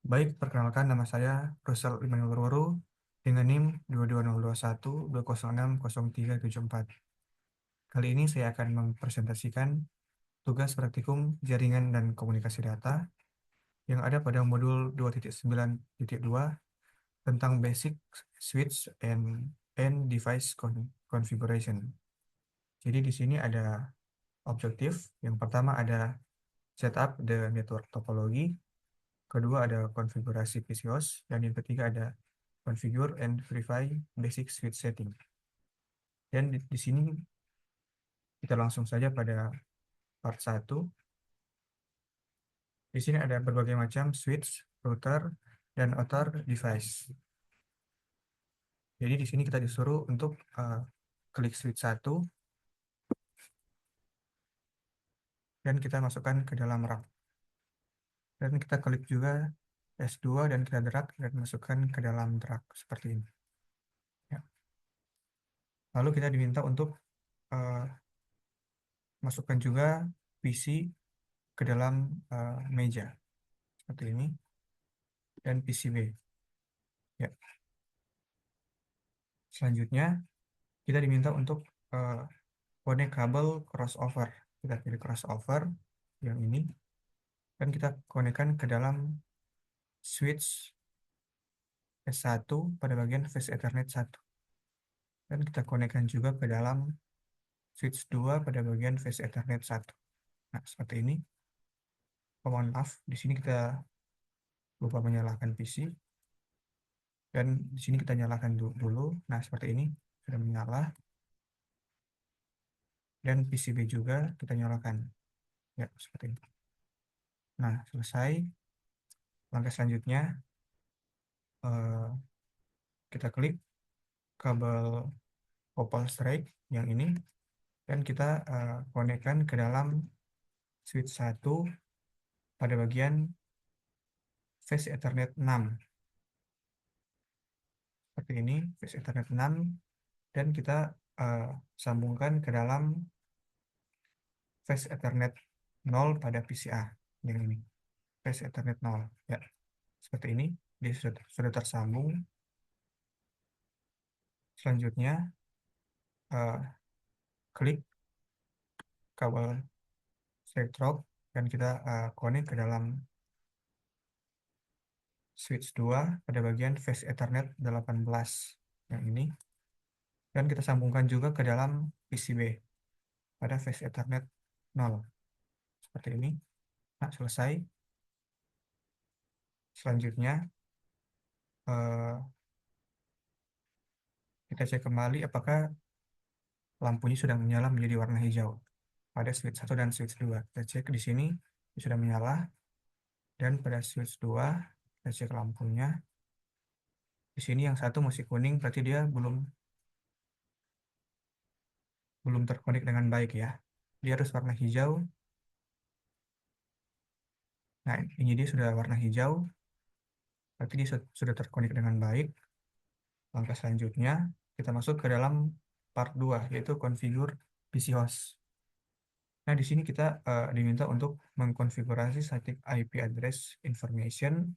Baik, perkenalkan nama saya Russell Immanuel Roro dengan NIM 2202120603074. Kali ini saya akan mempresentasikan tugas praktikum jaringan dan komunikasi data yang ada pada modul 2.9.2 tentang basic switch and device configuration. Jadi di sini ada objektif. Yang pertama ada setup the network topology, kedua ada konfigurasi PC host, dan yang ketiga ada configure and verify basic switch setting. Dan di sini kita langsung saja pada part 1. Di sini ada berbagai macam switch, router, dan outer device. Jadi di sini kita disuruh untuk klik switch 1 dan kita masukkan ke dalam rak. Dan kita klik juga S2 dan kita drag dan masukkan ke dalam drag seperti ini. Ya. Lalu kita diminta untuk uh, masukkan juga PC ke dalam meja seperti ini dan PCB. Ya. Selanjutnya kita diminta untuk connect kabel crossover. Kita pilih crossover yang ini dan kita konekkan ke dalam switch S1 pada bagian phase Ethernet 1. Dan kita konekkan juga ke dalam switch 2 pada bagian phase Ethernet 1. Nah, seperti ini. Oh, mohon maaf, di sini kita lupa menyalakan PC. Dan di sini kita nyalakan dulu. Nah, seperti ini. Sudah menyala. Dan PCB juga kita nyalakan. Ya, seperti ini. Nah, selesai. Langkah selanjutnya, kita klik kabel couple straight yang ini. Dan kita konekkan ke dalam switch 1 pada bagian phase Ethernet 6. Seperti ini, phase Ethernet 6. Dan kita sambungkan ke dalam phase Ethernet 0 pada PCA yang ini. Phase Ethernet 0. Ya, seperti ini. Dia sudah tersambung. Selanjutnya, klik kabel straight drop dan kita connect ke dalam switch 2 pada bagian phase Ethernet 18 yang ini. Dan kita sambungkan juga ke dalam PCB pada phase Ethernet 0. Seperti ini. Nah, selesai. Selanjutnya, kita cek kembali apakah lampunya sudah menyala menjadi warna hijau pada switch 1 dan switch 2. Kita cek di sini sudah menyala, dan pada switch 2 kita cek lampunya. Di sini yang satu masih kuning, berarti dia belum terkonek dengan baik ya. Dia harus warna hijau. Nah, ini dia sudah warna hijau, berarti dia sudah terkonek dengan baik. Langkah selanjutnya kita masuk ke dalam part 2, yaitu configure PC host. Nah, di sini kita diminta untuk mengkonfigurasi static IP address information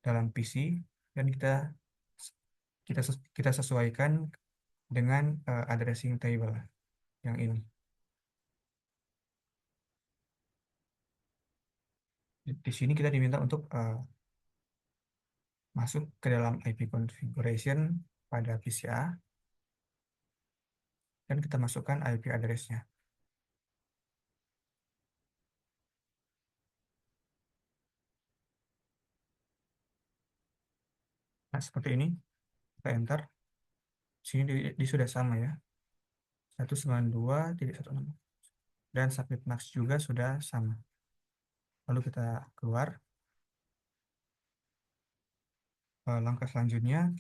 dalam PC, dan kita sesuaikan dengan addressing table yang ini. Di sini kita diminta untuk masuk ke dalam IP configuration pada PCA dan kita masukkan IP address-nya. Nah, seperti ini. Kita enter. Sini di sudah sama ya. 192.16. Dan subnet max juga sudah sama. Lalu kita keluar. Langkah selanjutnya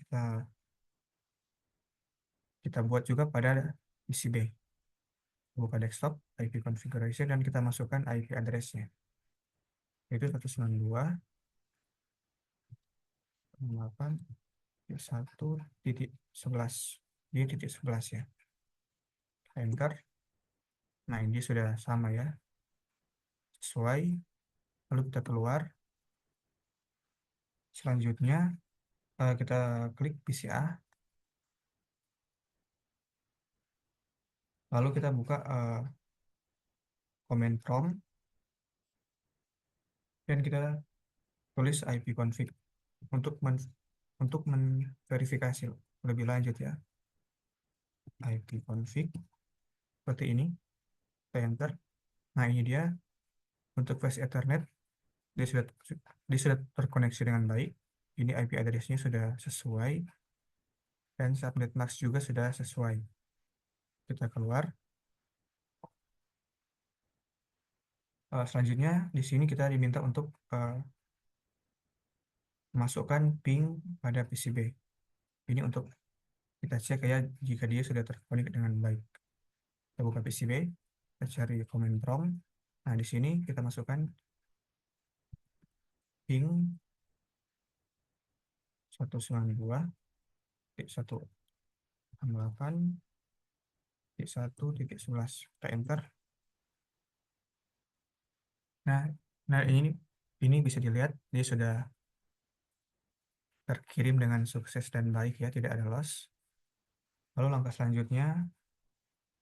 kita buat juga pada PCB. Buka desktop, IP configuration, dan kita masukkan IP address-nya. Yaitu 192.1.11. Dia titik 11 ya. Enter. Nah, ini sudah sama ya. Sesuai. Lalu kita keluar. Selanjutnya kita klik PCA, lalu kita buka command prompt dan kita tulis ipconfig untuk memverifikasi lebih lanjut ya. ipconfig seperti ini, kita enter. Nah, ini dia untuk flash Ethernet, dia sudah terkoneksi dengan baik. Ini IP address-nya sudah sesuai dan subnet mask juga sudah sesuai. Kita keluar. Selanjutnya di sini kita diminta untuk masukkan ping pada PCB. Ini untuk kita cek ya jika dia sudah terkonek dengan baik. Kita buka PCB, kita cari command prompt. Nah, di sini kita masukkan ping 192.168.1.11. Kita enter. Nah, ini bisa dilihat dia sudah terkirim dengan sukses dan baik ya, tidak ada loss. Lalu langkah selanjutnya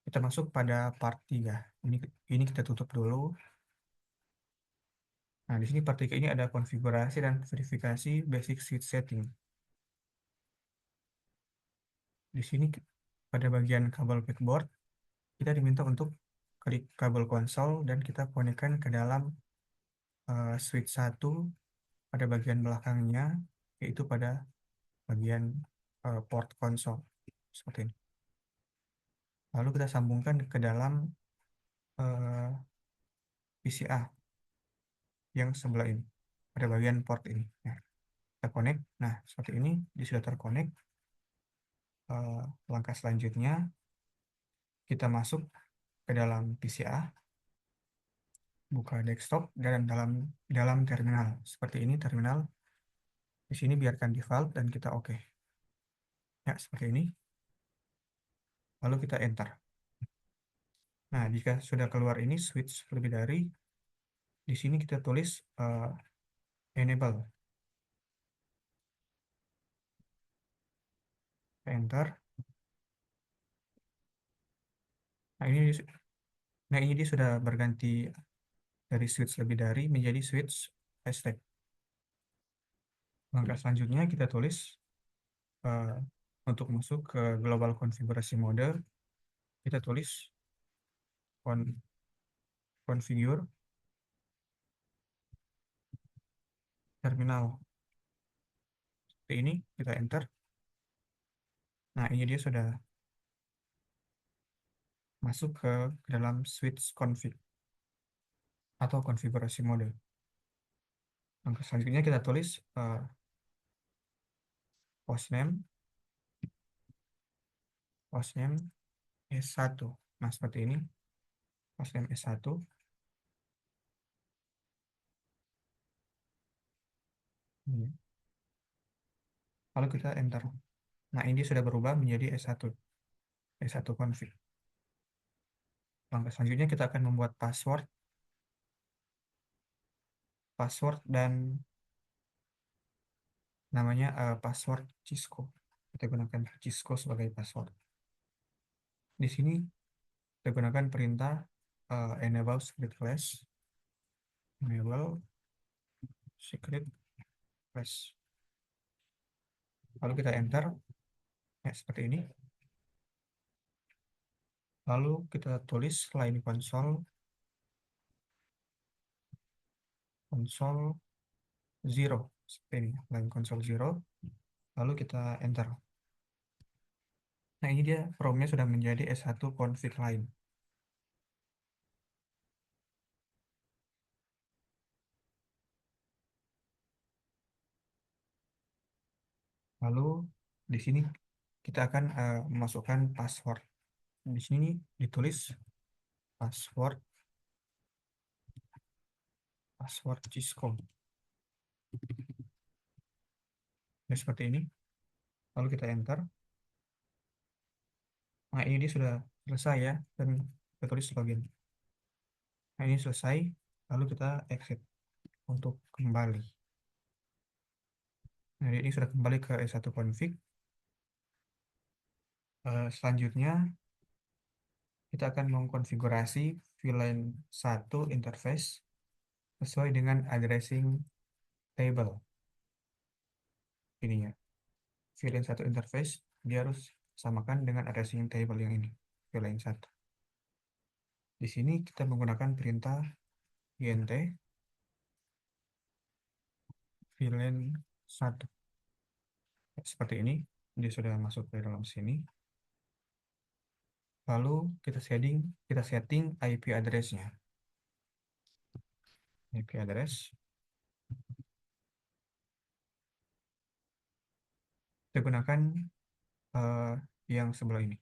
kita masuk pada part 3. Ini kita tutup dulu. Nah, di sini part 3 ini ada konfigurasi dan verifikasi basic switch setting. Di sini pada bagian kabel backboard kita diminta untuk klik kabel konsol dan kita konekkan ke dalam switch 1 pada bagian belakangnya, yaitu pada bagian port konsol seperti ini. Lalu kita sambungkan ke dalam PCA yang sebelah ini, pada bagian port ini. Nah, kita connect. Nah, seperti ini dia sudah terkonek. Langkah selanjutnya kita masuk ke dalam PCA, buka desktop dan dalam terminal seperti ini. Terminal di sini biarkan default dan kita oke. Ya, seperti ini. Lalu kita enter. Nah, jika sudah keluar ini switch lebih dari, di sini kita tulis enable. Enter. Nah, ini dia sudah berganti dari switch lebih dari menjadi switch hashtag. Langkah selanjutnya kita tulis untuk masuk ke global konfigurasi mode, kita tulis configure terminal. Seperti ini, kita enter. Nah, ini dia sudah masuk ke dalam switch config atau konfigurasi mode. Langkah selanjutnya kita tulis hostname S1. Nah, seperti ini, hostname S1. Ini. Lalu kita enter. Nah, ini sudah berubah menjadi S1 config. Langkah selanjutnya kita akan membuat password dan namanya password Cisco. Kita gunakan Cisco sebagai password. Di sini kita gunakan perintah enable secret class. Enable secret class. Lalu kita enter. Ya, seperti ini. Lalu kita tulis line console 0. Seperti ini, line console 0. Lalu kita enter. Nah, ini dia promnya sudah menjadi S1 config line. Lalu di sini kita akan memasukkan password. Di sini ditulis password Cisco. Ya, seperti ini. Lalu kita enter. Nah, ini dia sudah selesai ya, dan kita tulis login. Nah, ini selesai. Lalu kita exit untuk kembali. Nah, ini sudah kembali ke S1 config. Selanjutnya, kita akan mengkonfigurasi VLAN 1 interface sesuai dengan addressing table. Ininya, VLAN 1 interface, dia harus samakan dengan addressing table yang ini, VLAN 1. Di sini kita menggunakan perintah int VLAN 1. Seperti ini, dia sudah masuk ke dalam sini. Lalu kita setting IP address-nya. IP address kita gunakan eh, yang sebelah ini.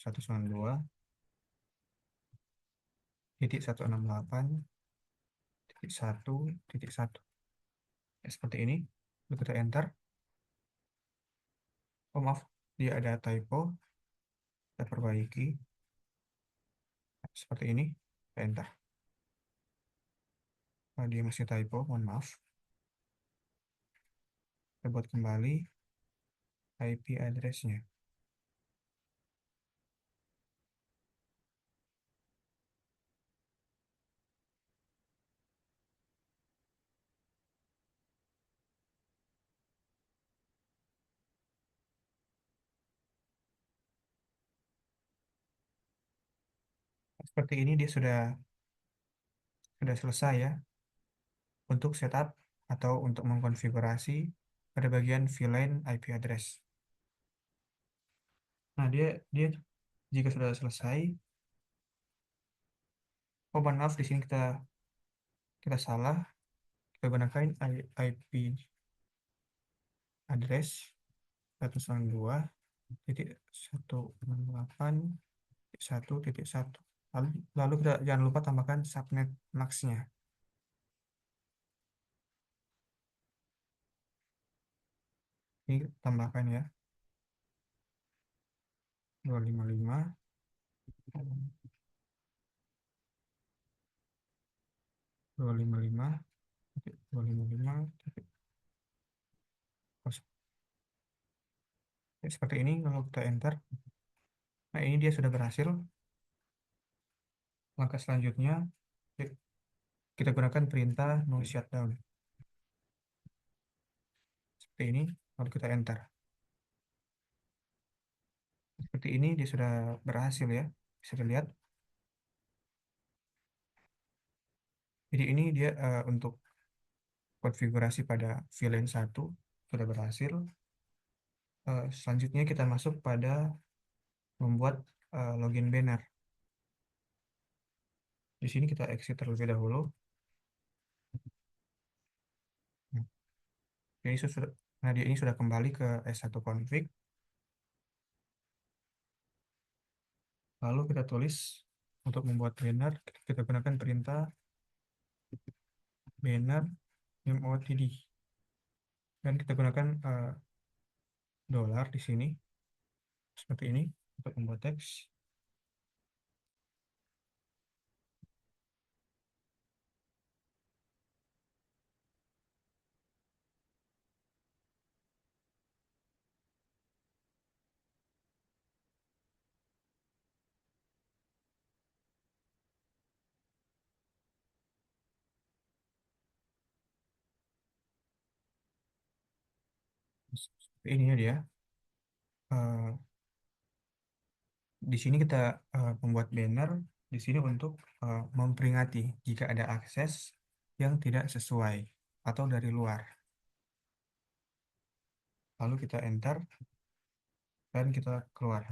192.168.1.1. Ya, seperti ini. Lalu kita enter. Oh maaf, dia ada typo. Kita perbaiki. Seperti ini. Kita enter. Dia masih typo, mohon maaf. Kita buat kembali IP address-nya. Seperti ini dia sudah selesai ya untuk setup atau untuk mengkonfigurasi pada bagian VLAN IP address. Nah, dia jika sudah selesai, oh mohon maaf di sini kita salah. Kita gunakan IP address 192.168.1.1. Lalu kita jangan lupa tambahkan subnet max-nya. Ini tambahkan ya. 255. 255. 255. Seperti ini kalau kita enter. Nah, ini dia sudah berhasil. Langkah selanjutnya kita gunakan perintah no shutdown. Seperti ini, lalu kita enter. Seperti ini dia sudah berhasil ya. Bisa dilihat. Jadi ini dia untuk konfigurasi pada VLAN 1 sudah berhasil. Selanjutnya kita masuk pada membuat login banner. Di sini kita exit terlebih dahulu. Nah, dia ini sudah kembali ke S1 config. Lalu kita tulis untuk membuat banner, kita gunakan perintah banner motd. Dan kita gunakan dolar di sini. Seperti ini untuk membuat teks. Seperti ini ya dia. Eh, di sini kita membuat banner di sini untuk memperingati jika ada akses yang tidak sesuai atau dari luar. Lalu kita enter dan kita keluar.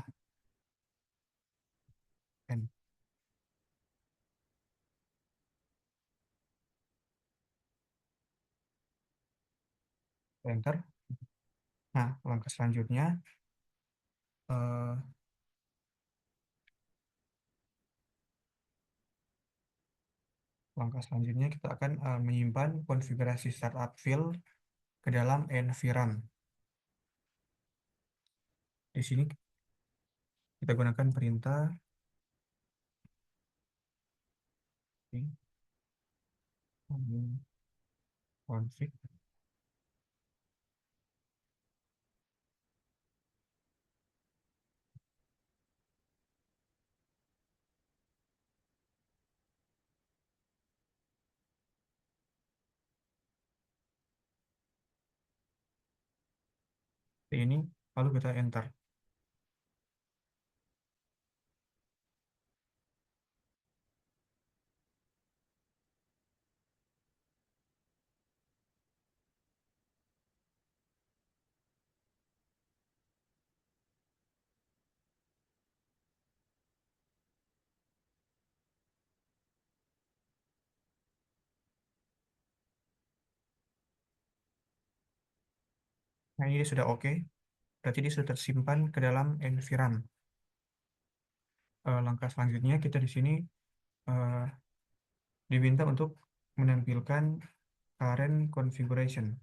Enter. Nah, langkah selanjutnya eh, kita akan menyimpan konfigurasi startup field ke dalam environ. Di sini kita gunakan perintah config ini, lalu kita enter. Nah, ini dia sudah oke. Berarti dia sudah tersimpan ke dalam environment. Langkah selanjutnya kita di sini eh, diminta untuk menampilkan current configuration.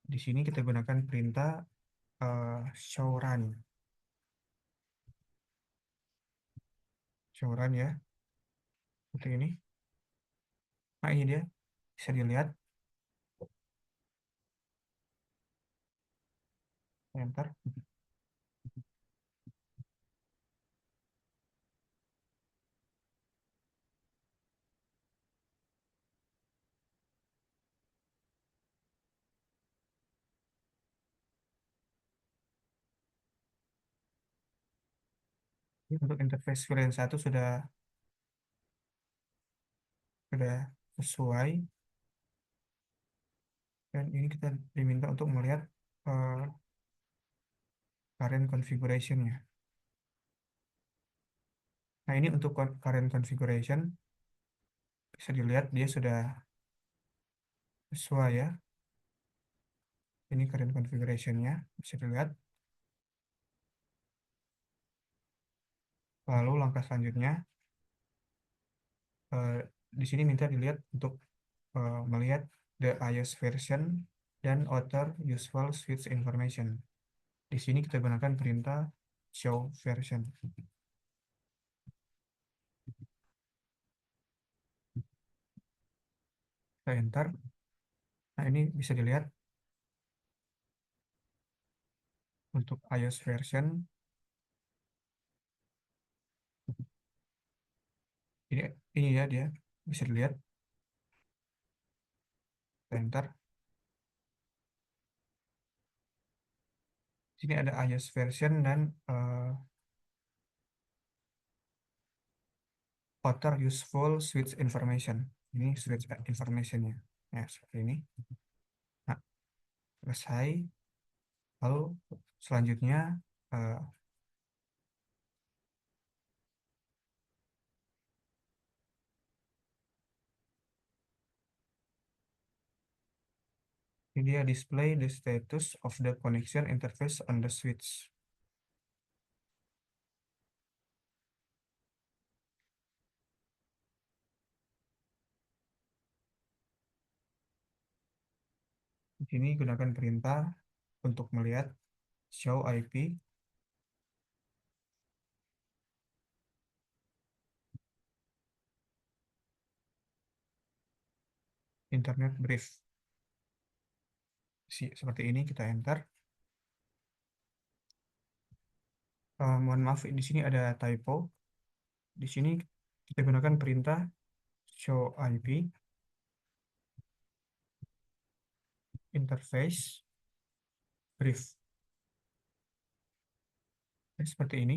Di sini kita gunakan perintah show run. Show run ya, seperti ini. Nah, ini dia. Bisa dilihat. Enter. Ini untuk interface VLAN 1 sudah sesuai. Dan ini kita diminta untuk melihat eh, current configuration-nya. Nah, ini untuk current configuration bisa dilihat dia sudah sesuai ya. Ini current configuration-nya bisa dilihat. Lalu langkah selanjutnya eh, di sini minta dilihat untuk melihat the iOS version dan author useful switch information. Di sini kita gunakan perintah show version. Kita enter. Nah, ini bisa dilihat untuk iOS version. Ini, ini ya dia bisa dilihat. Kita enter. Di sini ada iOS version dan author useful switch information. Ini switch information-nya. Ya, seperti ini. Nah, selesai. Lalu selanjutnya eh, ini dia display the status of the connection interface on the switch. Di sini gunakan perintah untuk melihat show IP internet brief. Seperti ini kita enter. Mohon maaf, di sini ada typo. Di sini kita gunakan perintah show IP interface brief. Seperti ini.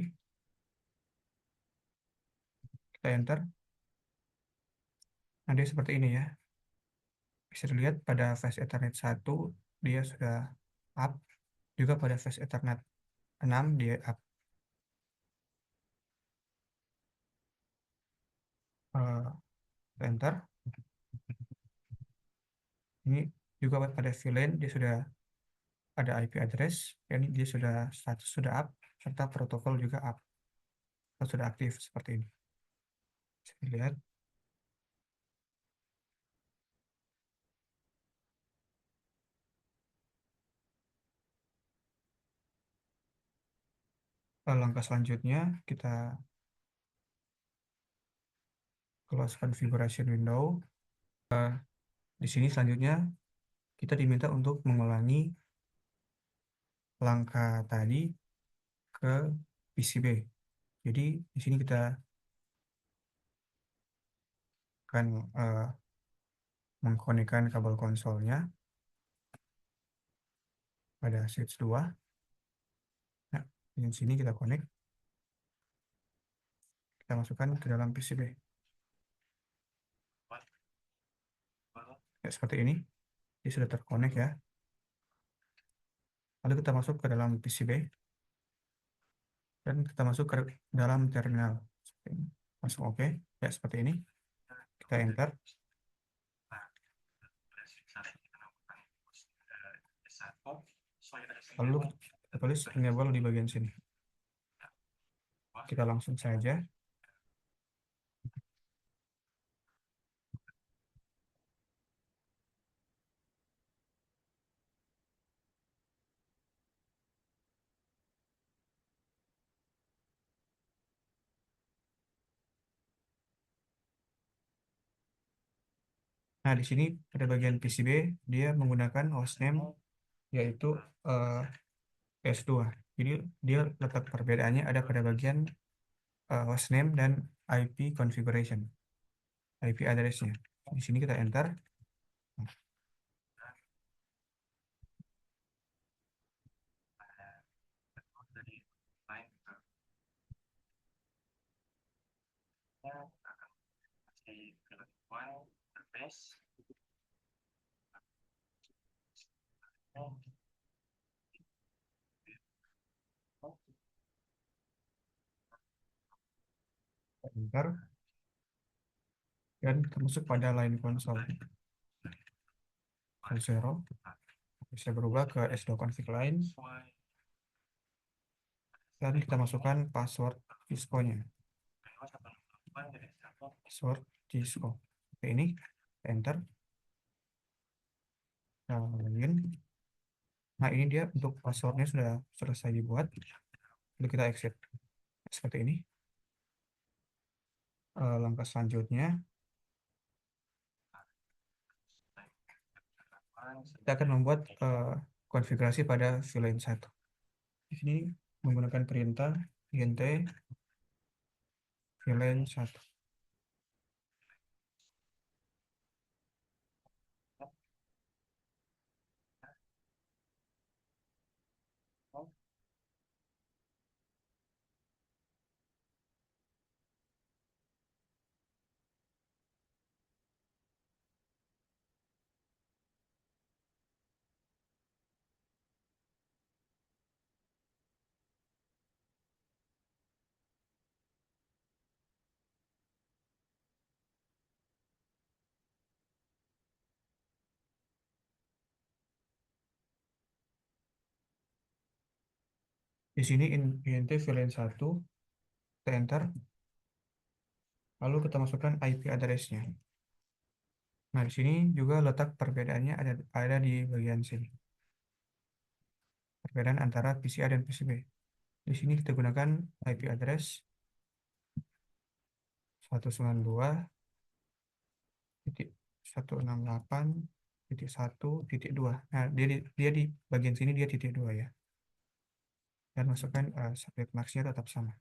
Kita enter. Nah, dia seperti ini ya. Bisa dilihat pada flash Ethernet 1 dia sudah up. Juga pada flash Ethernet 6 dia up. Eh, Enter. Ini juga pada VLAN dia sudah ada IP address. Ini dia sudah status sudah up serta protokol juga up. Sudah aktif seperti ini. Bisa dilihat. Langkah selanjutnya kita close configuration window. Di sini selanjutnya kita diminta untuk mengulangi langkah tadi ke PCB. Jadi di sini kita akan mengkonekkan kabel konsolnya. pada switch 2. Nah, yang sini kita connect. Kita masukkan ke dalam PCB. Ya, seperti ini. Ini sudah terkonek ya. Lalu kita masuk ke dalam PCB. Dan kita masuk ke dalam terminal. Masuk OK. Ya, seperti ini. Kita enter. Lalu kita tulis enable di bagian sini. Kita langsung saja. Nah, di sini pada bagian PCB dia menggunakan hostname yaitu S2. Jadi dia letak perbedaannya ada pada bagian hostname dan IP configuration, IP address-nya. Di sini kita enter. Enter dan kita masuk pada line console. Zero bisa berubah ke S2 config line dan kita masukkan password Cisco-nya. Password Cisco. Oke, ini enter. Nah, login. Nah, ini dia untuk passwordnya sudah selesai dibuat. Lalu kita exit. Seperti ini. Langkah selanjutnya kita akan membuat konfigurasi pada VLAN 1. Di sini menggunakan perintah int VLAN 1. Di sini int VLAN 1, kita enter, lalu kita masukkan IP address-nya. Nah, di sini juga letak perbedaannya ada di bagian sini. Perbedaan antara PCA dan PCB. Di sini kita gunakan IP address 192.168.1.2. Nah, dia di bagian sini dia titik 2 ya. Dan masukkan subnet max-nya tetap sama.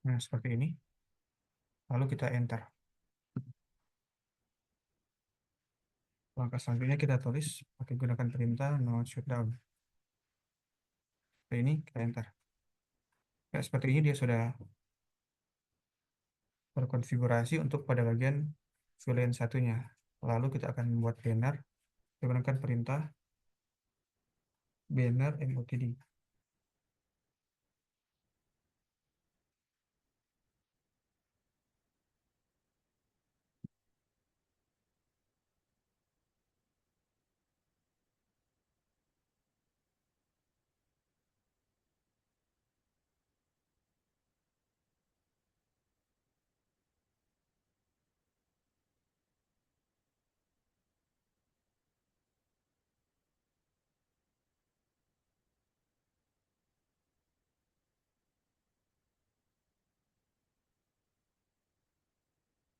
Nah, seperti ini. Lalu kita enter. Langkah selanjutnya kita tulis pakai gunakan perintah no shutdown. Seperti ini, kita enter. Ya, seperti ini dia sudah berkonfigurasi untuk pada bagian VLAN satunya. Lalu kita akan membuat banner menggunakan perintah banner motd.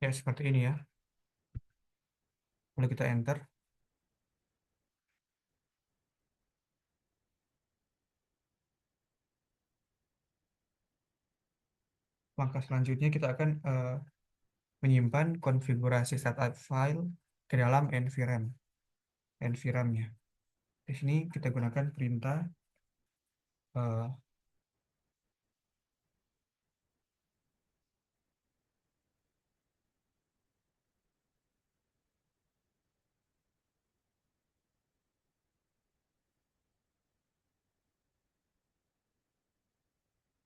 Ya, seperti ini ya. Lalu kita enter. Langkah selanjutnya kita akan menyimpan konfigurasi startup file ke dalam NVRAM-nya. Di sini kita gunakan perintah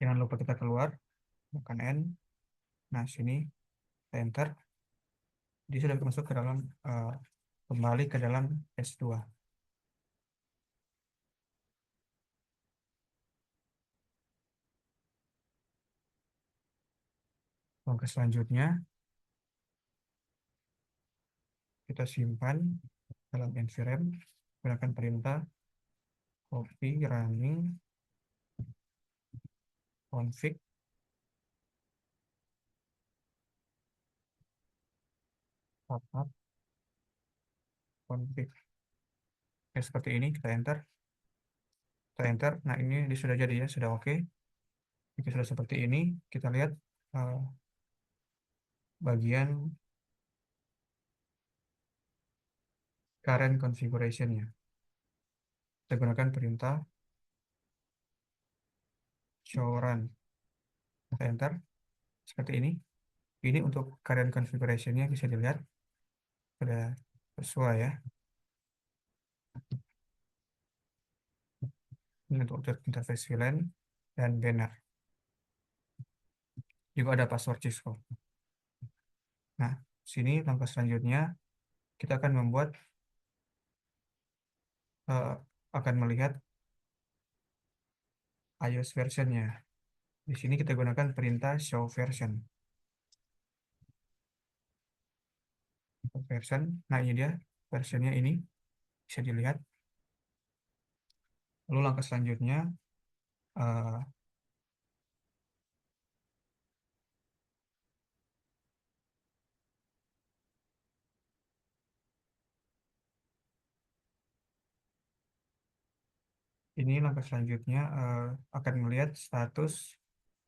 jangan lupa kita keluar, tekan N. Nah, sini kita enter. Dia sudah masuk ke dalam kembali ke dalam S2. Langkah selanjutnya kita simpan dalam NVRAM, gunakan perintah copy running config pop-up config. Ya, seperti ini kita enter. Nah, ini sudah jadi ya, sudah oke. Jika sudah seperti ini, kita lihat bagian current configuration-nya. Kita gunakan perintah show run. Kita enter seperti ini. Ini untuk current configuration-nya bisa dilihat sudah sesuai ya. Ini untuk interface VLAN dan banner. Juga ada password Cisco. Nah, sini langkah selanjutnya kita akan membuat akan melihat iOS version-nya. Di sini kita gunakan perintah show version. Version, nah ini dia versionnya ini bisa dilihat. Lalu langkah selanjutnya ini langkah selanjutnya akan melihat status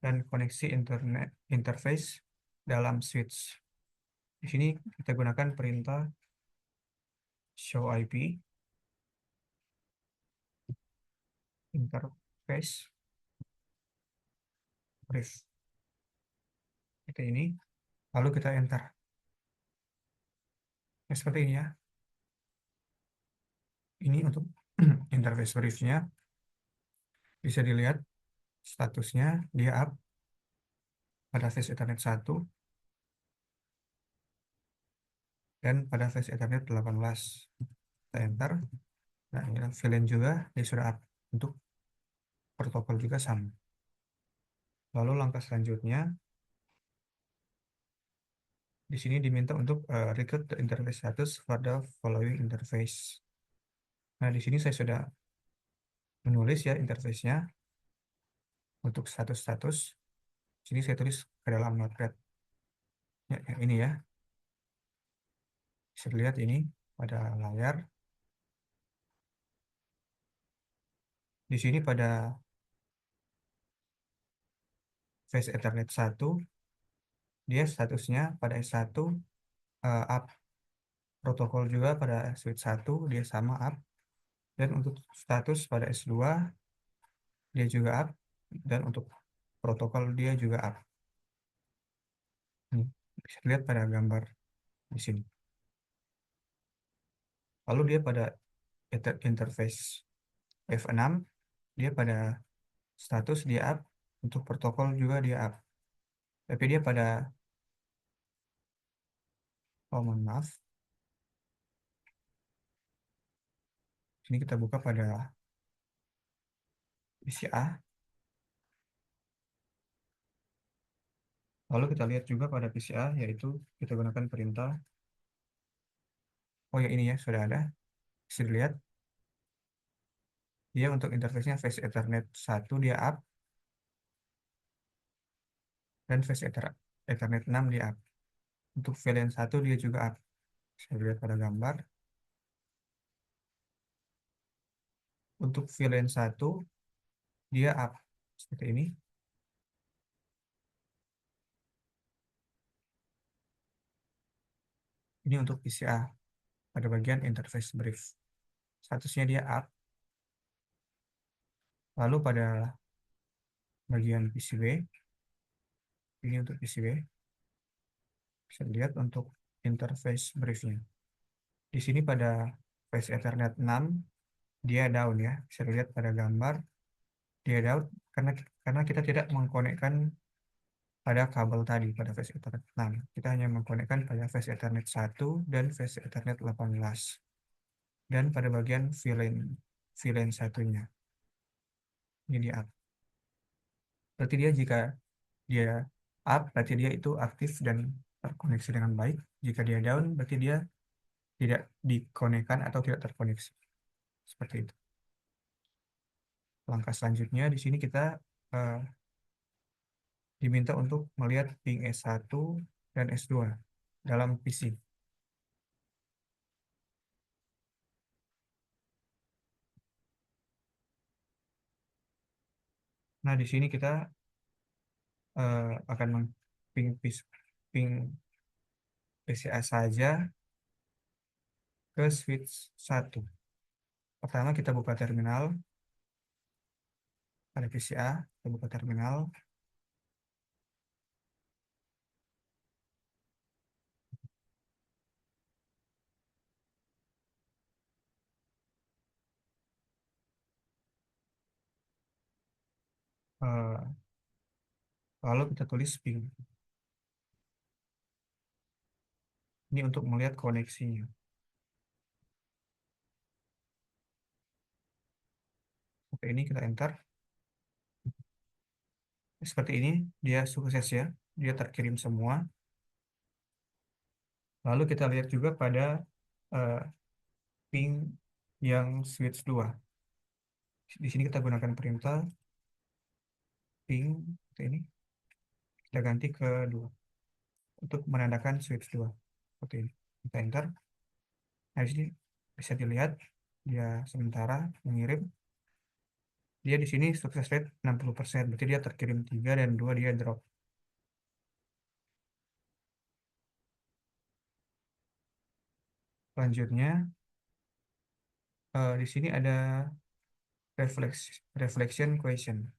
dan koneksi internet interface dalam switch. Di sini kita gunakan perintah show IP interface brief. Itu ini. Lalu kita enter. Ya, seperti ini ya. Ini untuk interface briefnya. Bisa dilihat statusnya dia up pada flash Ethernet 1 dan pada flash Ethernet 18. Kita enter. Nah, ini VLAN juga dia sudah up. Untuk protokol juga sama. Lalu langkah selanjutnya di sini diminta untuk record the interface status for the following interface. Nah, di sini saya sudah menulis ya interface-nya untuk status-status. Sini saya tulis ke dalam notepad. Ya, yang ini ya. Bisa dilihat ini pada layar. Di sini pada flash Ethernet 1, dia statusnya pada S1 up. Protokol juga pada switch 1 dia sama up. Dan untuk status pada S2 dia juga up. Dan untuk protokol dia juga up. Ini bisa dilihat pada gambar di sini. Lalu dia pada interface F6 dia pada status dia up, untuk protokol juga dia up. Tapi dia pada mohon maaf. Ini kita buka pada PCA. Lalu kita lihat juga pada PCA, yaitu kita gunakan perintah. Oh ya, ini ya sudah ada. Bisa dilihat. Dia untuk interface-nya Flash Ethernet 1 dia up. Dan Flash Ethernet 6 dia up. Untuk VLAN 1 dia juga up. Saya lihat pada gambar. Untuk VLAN 1 dia up. Seperti ini. Ini untuk PCA. pada bagian interface brief. Statusnya dia up. Lalu pada bagian PCB, ini untuk PCB, bisa dilihat untuk interface briefnya. Di sini pada phase Ethernet 6, dia down ya. Bisa dilihat pada gambar, dia down karena kita tidak mengkonekkan pada kabel tadi pada phase Ethernet 6. Kita hanya mengkonekkan pada phase Ethernet 1 dan phase Ethernet 18. Dan pada bagian VLAN satunya. Ini dia up. Berarti dia jika dia up, berarti dia itu aktif dan terkoneksi dengan baik. Jika dia down, berarti dia tidak dikonekkan atau tidak terkoneksi. Seperti itu. Langkah selanjutnya di sini kita diminta untuk melihat ping S1 dan S2 dalam PC. Nah, di sini kita akan ping ping PCA saja ke switch 1. Pertama kita buka terminal pada PCA, kita buka terminal. eh, Lalu kita tulis ping. Ini untuk melihat koneksinya. Oke, ini kita enter. Seperti ini, dia sukses ya. Dia terkirim semua. Lalu kita lihat juga pada eh, ping yang switch 2. Di sini kita gunakan perintah ping ini. Kita ganti ke 2 untuk menandakan switch 2. Seperti ini. Kita enter. Nah, di sini bisa dilihat dia sementara mengirim. Dia di sini sukses rate 60%. Berarti dia terkirim 3 dan 2 dia drop. Selanjutnya, di sini ada reflection question.